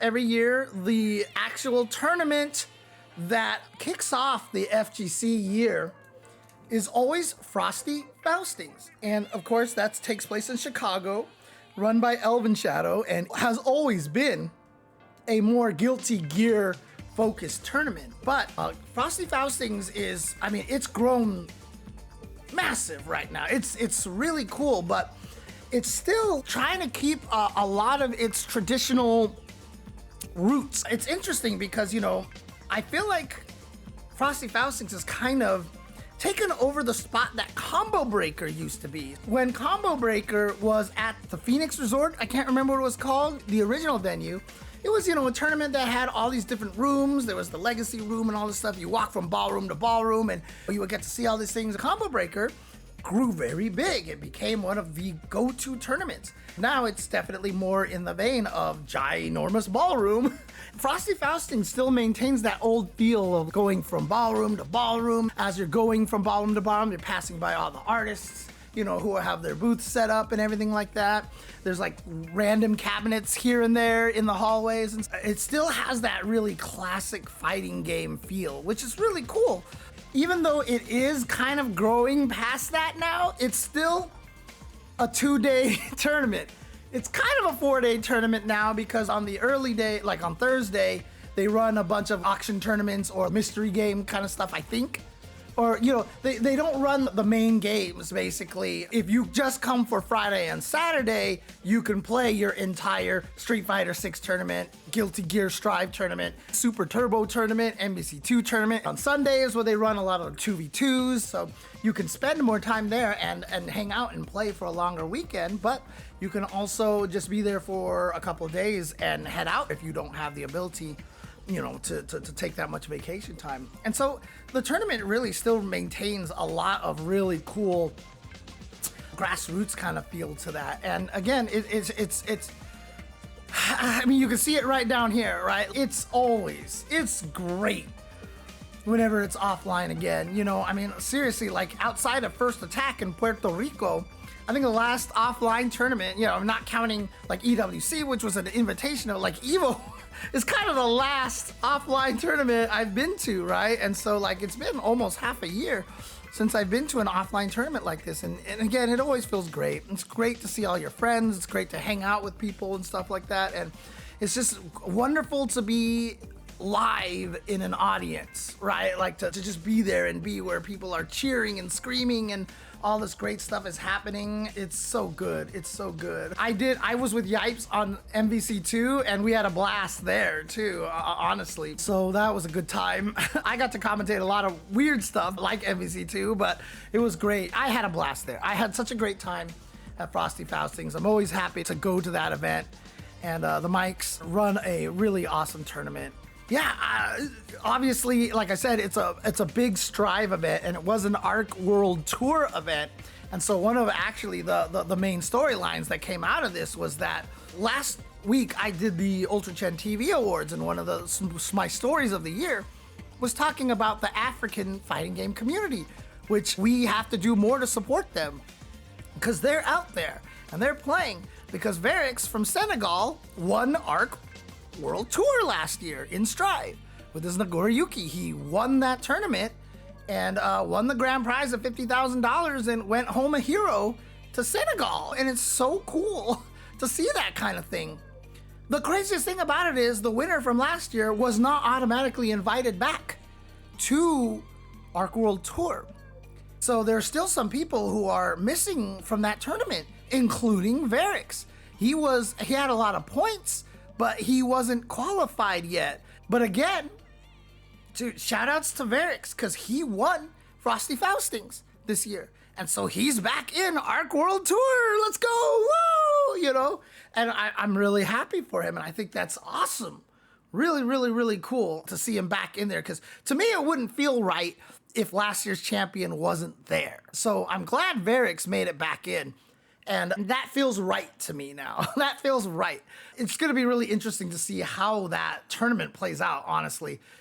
Every year, the actual tournament that kicks off the FGC year is always Frosty Faustings. And of course, that takes place in Chicago, run by Elven Shadow, and has always been a more Guilty Gear focused tournament. But Frosty Faustings is, I mean, it's grown massive right now. It's really cool, but it's still trying to keep a lot of its traditional roots. It's interesting because, you know, I feel like Frosty Faustings is kind of taken over the spot that Combo Breaker used to be. When Combo Breaker was at the Phoenix Resort, I can't remember what it was called, the original venue, it was, you know, a tournament that had all these different rooms. There was the Legacy room and all this stuff. You walk from ballroom to ballroom and you would get to see all these things. Combo Breaker grew very big. It became one of the go-to tournaments. Now it's definitely more in the vein of ginormous ballroom. Frosty Fausting still maintains that old feel of going from ballroom to ballroom. As you're going from ballroom to ballroom, you're passing by all the artists, you know, who have their booths set up and everything like that. There's like random cabinets here and there in the hallways. And it still has that really classic fighting game feel, which is really cool. Even though it is kind of growing past that now, it's still a 2-day tournament. It's kind of a 4-day tournament now because on the early day, like on Thursday, they run a bunch of auction tournaments or mystery game kind of stuff, I think. Or, you know, they don't run the main games, basically. If you just come for Friday and Saturday, you can play your entire Street Fighter 6 tournament, Guilty Gear Strive tournament, Super Turbo tournament, NBC2 tournament. On Sundays, where they run a lot of 2v2s, so you can spend more time there and hang out and play for a longer weekend, but you can also just be there for a couple of days and head out if you don't have the ability, you know, to take that much vacation time. And so the tournament really still maintains a lot of really cool grassroots kind of feel to that. And again, it's I mean, you can see it right down here, right? It's great whenever it's offline again. You know, I mean, seriously, like outside of First Attack in Puerto Rico, I think the last offline tournament, you know, I'm not counting like EWC, which was an invitational, like EVO is kind of the last offline tournament I've been to, right? And so like it's been almost half a year since I've been to an offline tournament like this. And again, it always feels great. It's great to see all your friends. It's great to hang out with people and stuff like that. And it's just wonderful to be live in an audience, right? Like to just be there and be where people are cheering and screaming and all this great stuff is happening. It's so good. It's so good. I was with Yipes on MVC2 and we had a blast there too, honestly. So that was a good time. I got to commentate a lot of weird stuff like MVC2, but it was great. I had a blast there. I had such a great time at Frosty Faustings. I'm always happy to go to that event. And the Mikes run a really awesome tournament. Yeah, obviously, like I said, it's a big Strive event, and it was an Arc World Tour event. And so one of actually the main storylines that came out of this was that last week I did the Ultra Chen TV Awards, and one of my stories of the year was talking about the African fighting game community, which we have to do more to support them because they're out there and they're playing. Because Varix from Senegal won Arc World Tour last year in Strive with his Nagoriyuki. He won that tournament and won the grand prize of $50,000 and went home a hero to Senegal. And it's so cool to see that kind of thing. The craziest thing about it is the winner from last year was not automatically invited back to Arc World Tour. So there's still some people who are missing from that tournament, including Varix. He had a lot of points, but he wasn't qualified yet. But again, shout outs to Varix, because he won Frosty Faustings this year. And so he's back in Arc World Tour. Let's go, woo, you know? And I'm really happy for him, and I think that's awesome. Really, really, really cool to see him back in there, because to me, it wouldn't feel right if last year's champion wasn't there. So I'm glad Varix made it back in. And that feels right to me now. That feels right. It's going to be really interesting to see how that tournament plays out, honestly,